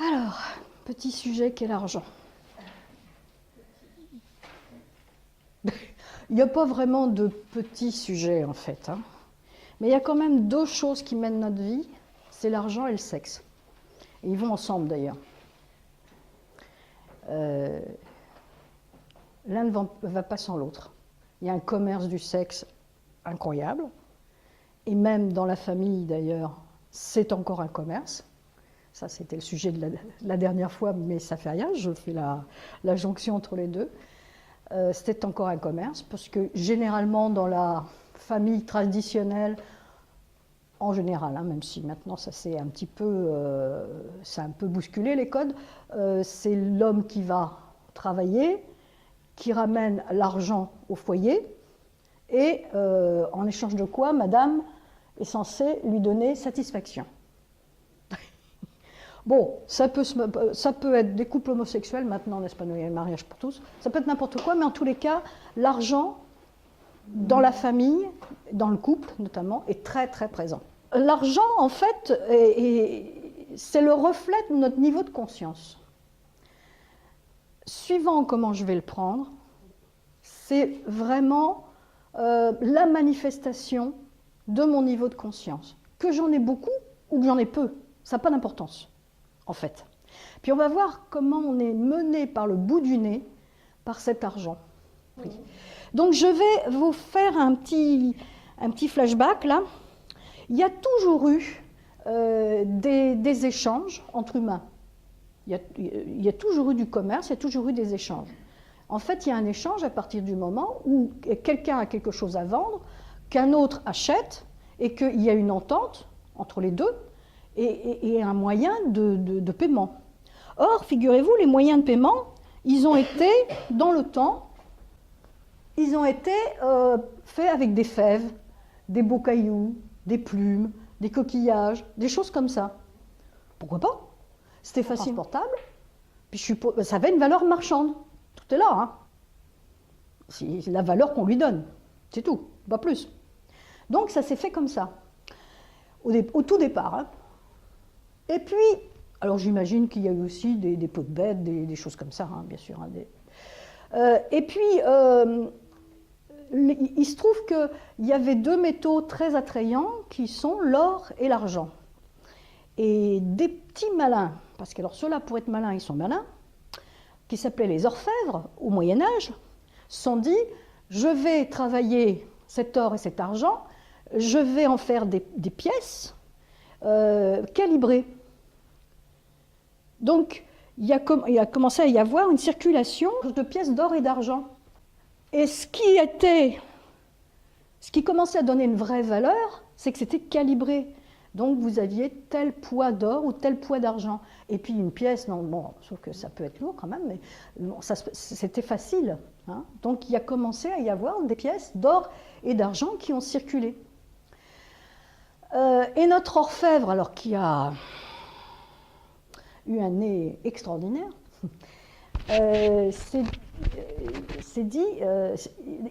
Alors, petit sujet qu'est l'argent. Il n'y a pas vraiment de petits sujets en fait, hein. Mais il y a quand même deux choses qui mènent notre vie, c'est l'argent et le sexe. Et ils vont ensemble d'ailleurs. L'un ne va pas sans l'autre. Il y a un commerce du sexe incroyable, et même dans la famille d'ailleurs, c'est encore un commerce. Ça, c'était le sujet de la dernière fois, mais ça fait rien, je fais la jonction entre les deux. C'était encore un commerce, parce que généralement dans la famille traditionnelle, en général, hein, même si maintenant ça s'est un petit peu, ça a un peu bousculé les codes, c'est l'homme qui va travailler, qui ramène l'argent au foyer, et en échange de quoi, madame est censée lui donner satisfaction. Bon, ça peut être des couples homosexuels, maintenant, n'est-ce pas, il y a le mariage pour tous, ça peut être n'importe quoi, mais en tous les cas, l'argent, dans la famille, dans le couple notamment, est très très présent. L'argent, en fait, c'est le reflet de notre niveau de conscience. Suivant comment je vais le prendre, c'est vraiment la manifestation de mon niveau de conscience. Que j'en ai beaucoup ou que j'en ai peu, ça n'a pas d'importance, en fait. Puis on va voir comment on est mené par le bout du nez par cet argent. Oui. Donc je vais vous faire un petit flashback là. Il y a toujours eu des échanges entre humains. Il y a toujours eu du commerce, il y a toujours eu des échanges. En fait, il y a un échange à partir du moment où quelqu'un a quelque chose à vendre, qu'un autre achète, et qu'il y a une entente entre les deux, et un moyen de paiement. Or, figurez-vous, les moyens de paiement, ils ont été, dans le temps, ils ont été faits avec des fèves, des beaux cailloux, des plumes, des coquillages, des choses comme ça. Pourquoi pas? C'était facile, portable, puis ça avait une valeur marchande. Tout est là, hein. C'est la valeur qu'on lui donne, c'est tout, pas plus. Donc ça s'est fait comme ça, au tout départ, hein. Et puis, alors j'imagine qu'il y a eu aussi des pots de bêtes, des choses comme ça, hein, bien sûr. Hein, et puis, il se trouve qu'il y avait deux métaux très attrayants qui sont l'or et l'argent. Et des petits malins, parce que alors ceux-là, pour être malins, ils sont malins, qui s'appelaient les orfèvres au Moyen-Âge, se sont dit, je vais travailler cet or et cet argent, je vais en faire des pièces calibrées. Donc, il a commencé à y avoir une circulation de pièces d'or et d'argent. Et ce qui commençait à donner une vraie valeur, c'est que c'était calibré. Donc, vous aviez tel poids d'or ou tel poids d'argent. Et puis, une pièce, non, bon, sauf que ça peut être lourd quand même, mais bon, c'était facile. Hein. Donc, il a commencé à y avoir des pièces d'or et d'argent qui ont circulé. Et notre orfèvre, alors qui a eu un nez extraordinaire, s'est dit,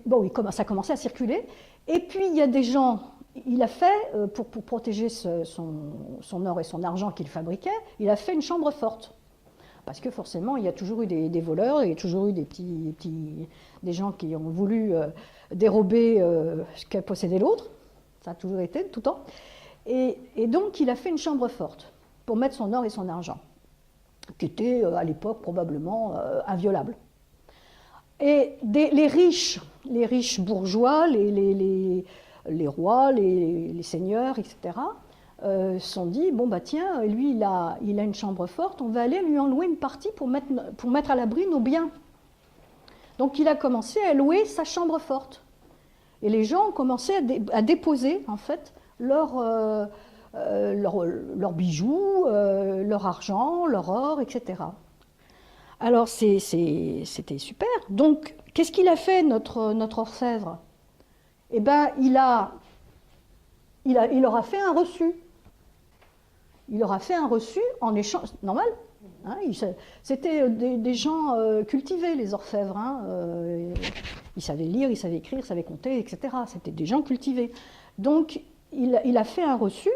bon, ça a commencé à circuler, et puis il y a des gens, il a fait, pour protéger son or et son argent qu'il fabriquait, il a fait une chambre forte. Parce que forcément, il y a toujours eu des voleurs, il y a toujours eu des gens qui ont voulu dérober ce qu'a possédé l'autre, ça a toujours été, tout le temps, et donc il a fait une chambre forte pour mettre son or et son argent, qui était à l'époque probablement inviolable. Et les riches bourgeois, les rois, les seigneurs, etc., se sont dit, bon bah tiens, lui il a une chambre forte, on va aller lui en louer une partie pour mettre à l'abri nos biens. Donc il a commencé à louer sa chambre forte. Et les gens ont commencé à déposer en fait leurs bijoux, leur argent, leur or, etc. Alors c'était super. Donc qu'est-ce qu'il a fait notre orfèvre? Eh bien il leur a fait un reçu. Il leur a fait un reçu en échange, normal. Hein, c'était des gens cultivés, les orfèvres. Hein, ils savaient lire, ils savaient écrire, ils savaient compter, etc. C'était des gens cultivés. Donc il a fait un reçu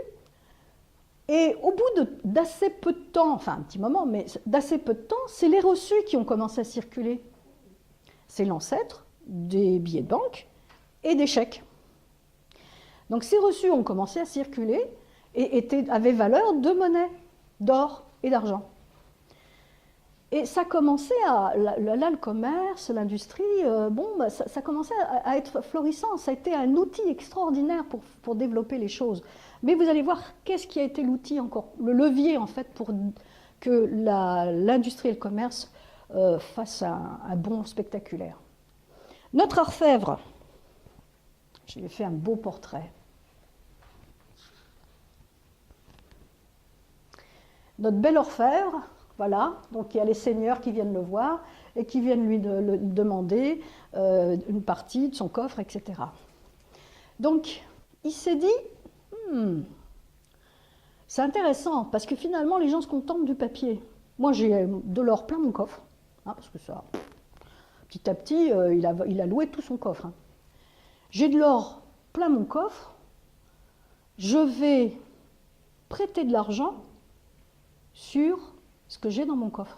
Et au bout d'assez peu de temps, enfin un petit moment, mais d'assez peu de temps, c'est les reçus qui ont commencé à circuler. C'est l'ancêtre des billets de banque et des chèques. Donc ces reçus ont commencé à circuler et avaient valeur de monnaie, d'or et d'argent. Et ça commençait là, le commerce, l'industrie, ça commençait à être florissant. Ça a été un outil extraordinaire pour développer les choses. Mais vous allez voir qu'est-ce qui a été l'outil encore, le levier en fait pour que l'industrie et le commerce fassent un bond spectaculaire. Notre orfèvre, je lui ai fait un beau portrait. Notre bel orfèvre, voilà, donc il y a les seigneurs qui viennent le voir et qui viennent lui demander une partie de son coffre, etc. Donc il s'est dit, c'est intéressant parce que finalement les gens se contentent du papier. Moi j'ai de l'or plein mon coffre, hein, parce que ça, petit à petit, il a loué tout son coffre. Hein. J'ai de l'or plein mon coffre, je vais prêter de l'argent sur ce que j'ai dans mon coffre.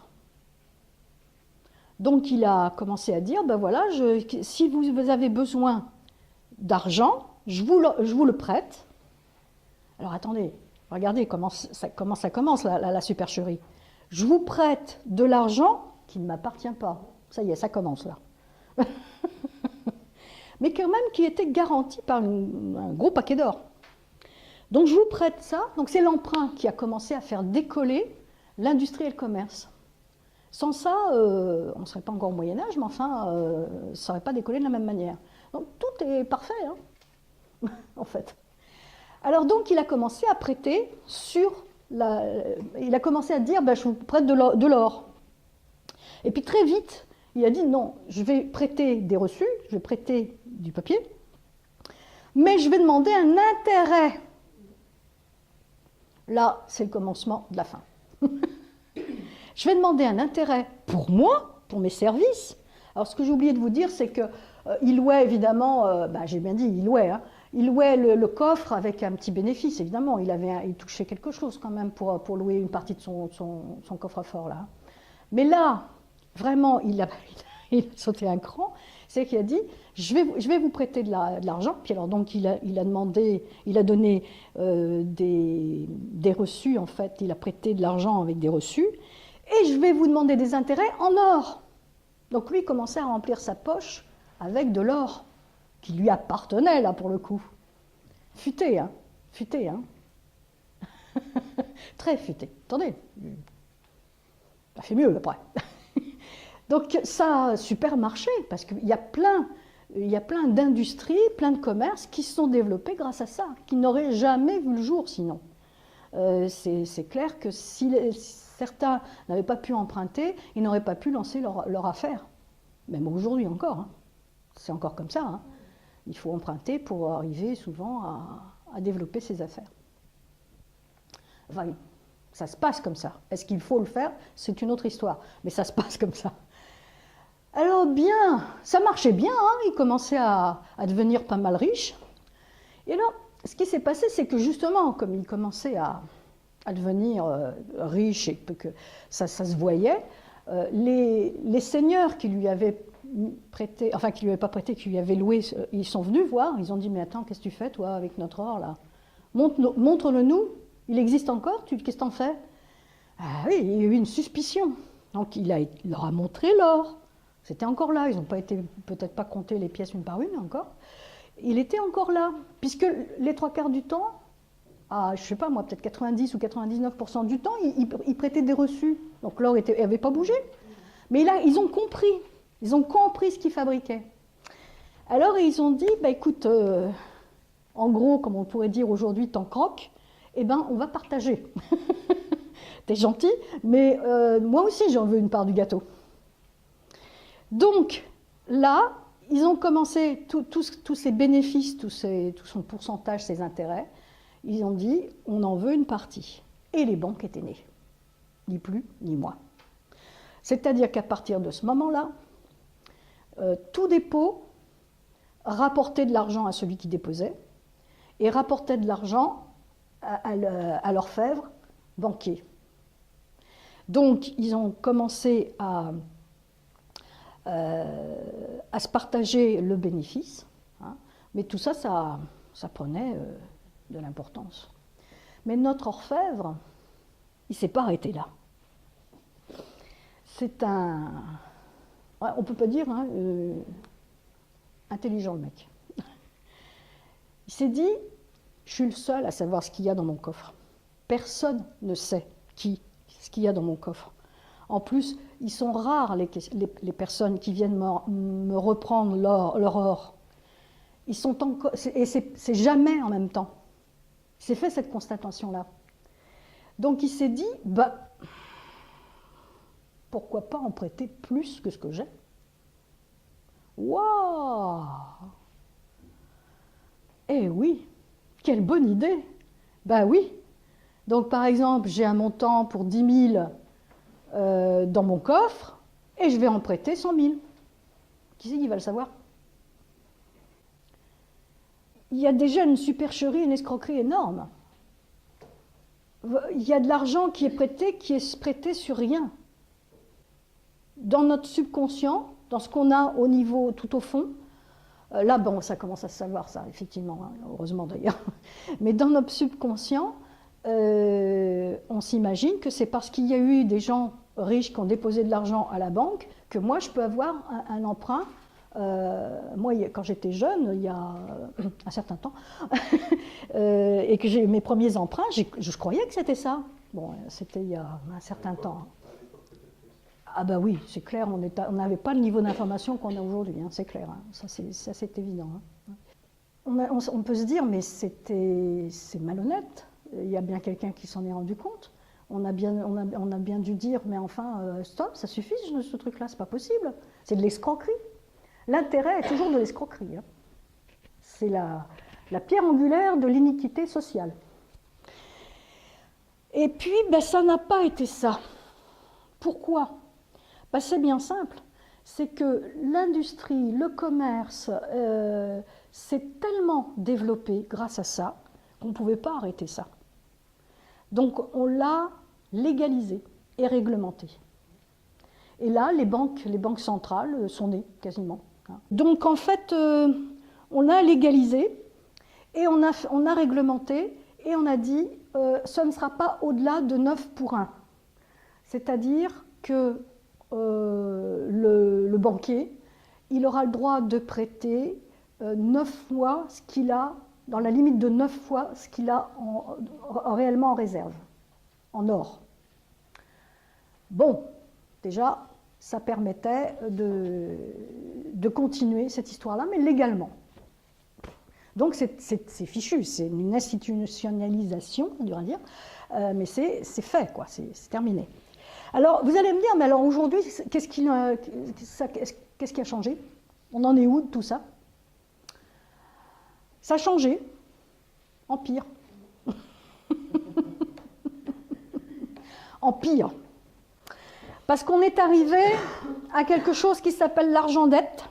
Donc il a commencé à dire, ben voilà, si vous avez besoin d'argent, je vous le prête. Alors attendez, regardez comment ça commence la supercherie. Je vous prête de l'argent qui ne m'appartient pas. Ça y est, ça commence là. Mais quand même qui était garanti par un gros paquet d'or. Donc je vous prête ça. Donc c'est l'emprunt qui a commencé à faire décoller l'industrie et le commerce. Sans ça, on ne serait pas encore au Moyen-Âge, mais enfin, ça n'aurait pas décollé de la même manière. Donc tout est parfait, hein, en fait. Alors donc il a commencé à prêter il a commencé à dire, ben, je vous prête de l'or. Et puis très vite, il a dit, non, je vais prêter des reçus, je vais prêter du papier, mais je vais demander un intérêt. Là, c'est le commencement de la fin. Je vais demander un intérêt pour moi, pour mes services. Alors, ce que j'ai oublié de vous dire, c'est qu'il louait évidemment, j'ai bien dit, il louait le coffre avec un petit bénéfice, évidemment. Il touchait quelque chose quand même pour louer une partie de son coffre-fort, là. Mais là, vraiment, il a sauté un cran, c'est qu'il a dit, je vais vous prêter de l'argent. Puis alors, donc, il a donné des reçus, en fait, il a prêté de l'argent avec des reçus. Et je vais vous demander des intérêts en or. Donc lui, il commençait à remplir sa poche avec de l'or, qui lui appartenait, là, pour le coup. Futé, hein. Futé, hein. Très futé. Attendez, ça fait mieux, après. Donc ça a super marché, parce qu'il y a plein d'industries, plein de commerces qui se sont développés grâce à ça, qui n'auraient jamais vu le jour sinon. C'est clair que si certains n'avaient pas pu emprunter, ils n'auraient pas pu lancer leur affaire. Même aujourd'hui encore. Hein. C'est encore comme ça. Hein. Il faut emprunter pour arriver souvent à développer ses affaires. Enfin, ça se passe comme ça. Est-ce qu'il faut le faire? C'est une autre histoire. Mais ça se passe comme ça. Alors bien, ça marchait bien. Hein. Il commençait à devenir pas mal riche. Et alors, ce qui s'est passé, c'est que justement, comme il commençait à devenir riche et que ça se voyait, les seigneurs qui lui avaient prêté, enfin qui lui avaient pas prêté, qui lui avaient loué, ils sont venus voir, ils ont dit, mais attends, qu'est-ce que tu fais toi avec notre or là? Montre-le-nous, il existe encore, qu'est-ce que t'en fais? Ah oui, il y a eu une suspicion. Donc il leur a montré l'or, c'était encore là, ils n'ont peut-être pas compté les pièces une par une encore. Il était encore là, puisque les 3/4 du temps, je ne sais pas moi, peut-être 90 ou 99% du temps, il prêtait des reçus. Donc l'or n'avait pas bougé. Mais là, ils ont compris ce qu'ils fabriquaient. Alors ils ont dit, bah, écoute, en gros, comme on pourrait dire aujourd'hui, t'en croques, eh ben, on va partager. T'es gentil, mais moi aussi j'en veux une part du gâteau. Donc là, ils ont commencé tous ces bénéfices, tout son pourcentage, ses intérêts. Ils ont dit, on en veut une partie. Et les banques étaient nées. Ni plus, ni moins. C'est-à-dire qu'à partir de ce moment-là, tout dépôt rapportait de l'argent à celui qui déposait et rapportait de l'argent à l'orfèvre banquier. Donc, ils ont commencé à se partager le bénéfice, hein, mais tout ça, ça prenait de l'importance. Mais notre orfèvre, il ne s'est pas arrêté là. C'est un... on ne peut pas dire hein, intelligent, le mec. Il s'est dit, je suis le seul à savoir ce qu'il y a dans mon coffre. Personne ne sait ce qu'il y a dans mon coffre. En plus, ils sont rares les personnes qui viennent me reprendre leur or. Ils sont encore, et c'est jamais en même temps. Il s'est fait cette constatation-là. Donc il s'est dit, bah, pourquoi pas en prêter plus que ce que j'ai? Waouh! Eh oui, quelle bonne idée! Ben oui. Donc par exemple, j'ai un montant pour 10 000 dans mon coffre et je vais en prêter 100 000. Qui c'est qui va le savoir? Il y a déjà une supercherie, une escroquerie énorme. Il y a de l'argent qui est prêté sur rien. Dans notre subconscient, dans ce qu'on a au niveau, tout au fond, là, bon, ça commence à se savoir, ça, effectivement, hein, heureusement d'ailleurs. Mais dans notre subconscient, on s'imagine que c'est parce qu'il y a eu des gens riches qui ont déposé de l'argent à la banque que moi, je peux avoir un emprunt. Moi, quand j'étais jeune, il y a un certain temps, et que j'ai eu mes premiers emprunts, je croyais que c'était ça. Bon, c'était il y a un certain temps. Ah ben oui, c'est clair, on n'avait pas le niveau d'information qu'on a aujourd'hui, hein, c'est clair, hein, ça c'est évident. Hein. On peut se dire, mais c'est malhonnête, il y a bien quelqu'un qui s'en est rendu compte. On a bien dû dire, mais enfin, stop, ça suffit ce truc-là, c'est pas possible, c'est de l'escroquerie. L'intérêt est toujours de l'escroquerie. Hein. C'est la pierre angulaire de l'iniquité sociale. Et puis, ben, ça n'a pas été ça. Pourquoi? Ben, c'est bien simple. C'est que l'industrie, le commerce s'est tellement développé grâce à ça qu'on ne pouvait pas arrêter ça. Donc, on l'a légalisé et réglementé. Et là, les banques centrales sont nées quasiment. Donc en fait, on a légalisé et on a réglementé et on a dit ce ne sera pas au-delà de 9 pour 1. C'est-à-dire que le banquier, il aura le droit de prêter 9 fois ce qu'il a, dans la limite de 9 fois ce qu'il a réellement en réserve, en or. Bon, déjà, ça permettait de continuer cette histoire-là, mais légalement. Donc c'est fichu, c'est une institutionnalisation, on dirait dire, mais c'est fait, quoi, c'est terminé. Alors, vous allez me dire, mais alors aujourd'hui, qu'est-ce qui a changé? On en est où de tout ça? Ça a changé, en pire. En pire. Parce qu'on est arrivé à quelque chose qui s'appelle l'argent-dette.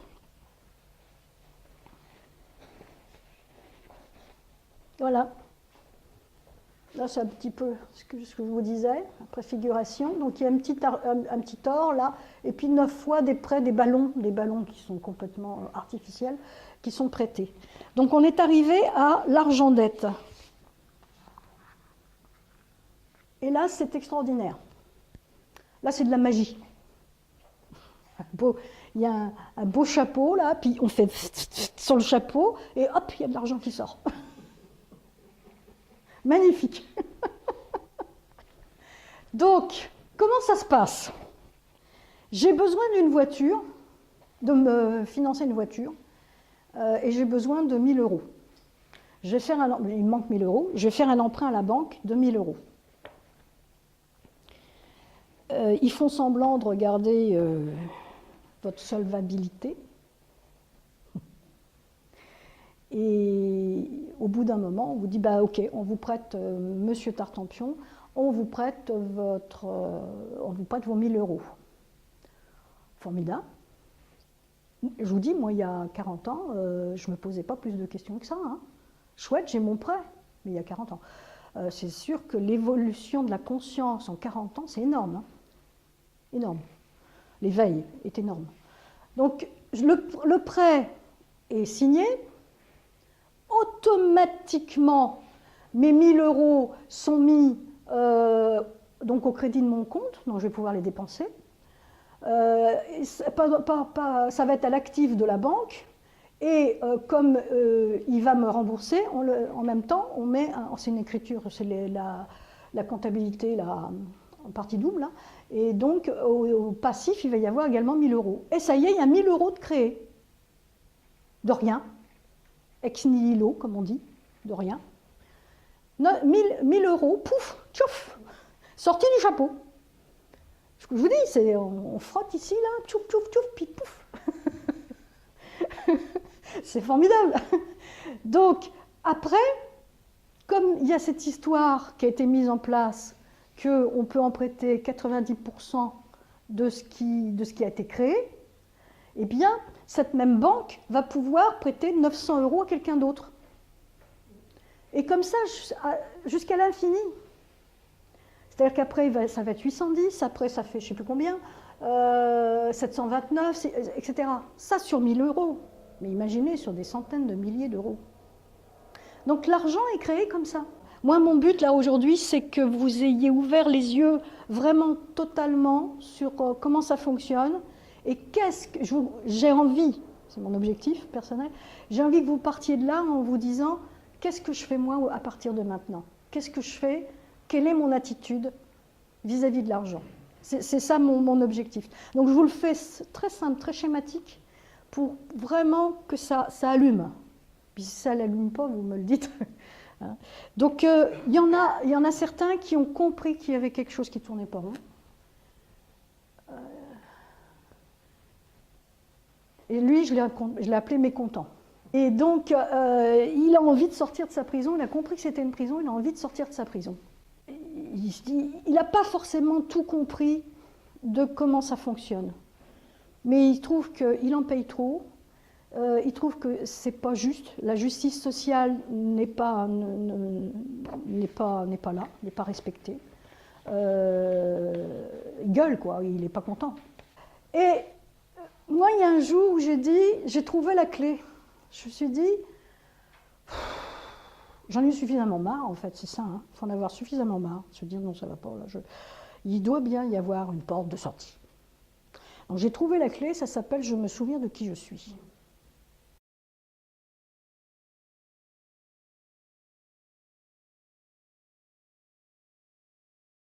Voilà. Là, c'est un petit peu ce que je vous disais, la préfiguration. Donc, il y a un petit or, là, et puis 9 fois des prêts, des ballons qui sont complètement artificiels, qui sont prêtés. Donc, on est arrivé à l'argent-dette. Et là, c'est extraordinaire. Là, c'est de la magie. Il y a un beau chapeau, là, puis on fait sur le chapeau, et hop, il y a de l'argent qui sort. Magnifique. Donc, comment ça se passe? J'ai besoin d'une voiture, de me financer une voiture, et j'ai besoin de 1 000 €. Il me manque 1 000 €, je vais faire un emprunt à la banque de 1 000 €. Ils font semblant de regarder votre solvabilité. Et au bout d'un moment, on vous dit, bah, ok, on vous prête, monsieur Tartampion, on vous prête vos 1 000 €. Formidable. Je vous dis, moi, il y a 40 ans, je ne me posais pas plus de questions que ça. Hein. Chouette, j'ai mon prêt, mais il y a 40 ans. c'est sûr que l'évolution de la conscience en 40 ans, c'est énorme. Hein. Énorme. L'éveil est énorme. Donc, le prêt est signé. Automatiquement, mes 1000 euros sont mis donc au crédit de mon compte, donc je vais pouvoir les dépenser. Ça va être à l'actif de la banque. Et comme il va me rembourser, en même temps, on met, c'est une écriture, c'est la comptabilité en partie double, là, et donc au passif, il va y avoir également 1000 euros. Et ça y est, il y a 1000 euros de créés, de rien, ex nihilo, comme on dit, de rien. 1000 euros, pouf, tchouf, sorti du chapeau. Ce que je vous dis, on frotte ici, là, tchouf, tchouf, tchouf, puis pouf. C'est formidable. Donc, après, comme il y a cette histoire qui a été mise en place, qu'on peut emprunter 90% de ce qui a été créé, eh bien, cette même banque va pouvoir prêter 900 euros à quelqu'un d'autre. Et comme ça, jusqu'à l'infini. C'est-à-dire qu'après, ça va être 810, après, ça fait je ne sais plus combien, 729, etc. Ça sur 1000 euros. Mais imaginez sur des centaines de milliers d'euros. Donc l'argent est créé comme ça. Moi, mon but là aujourd'hui, c'est que vous ayez ouvert les yeux vraiment totalement sur comment ça fonctionne et qu'est-ce que j'ai envie, c'est mon objectif personnel, j'ai envie que vous partiez de là en vous disant qu'est-ce que je fais moi à partir de maintenant? Qu'est-ce que je fais? Quelle est mon attitude vis-à-vis de l'argent? C'est ça mon objectif. Donc je vous le fais très simple, très schématique, pour vraiment que ça allume. Puis si ça n'allume pas, vous me le dites. Donc il y en a certains qui ont compris qu'il y avait quelque chose qui ne tournait pas rond. Et lui, je l'ai appelé mécontent. Et donc, il a envie de sortir de sa prison, il a compris que c'était une prison, il a envie de sortir de sa prison. Il n'a pas forcément tout compris de comment ça fonctionne. Mais il trouve qu'il en paye trop, il trouve que c'est pas juste, la justice sociale n'est pas là, n'est pas respectée. Il gueule, quoi, il n'est pas content. Et moi, il y a un jour où j'ai trouvé la clé. Je me suis dit, j'en ai suffisamment marre, en fait, c'est ça, hein. Il faut en avoir suffisamment marre, se dire non, ça va pas, là, il doit bien y avoir une porte de sortie. Donc j'ai trouvé la clé, ça s'appelle « Je me souviens de qui je suis ».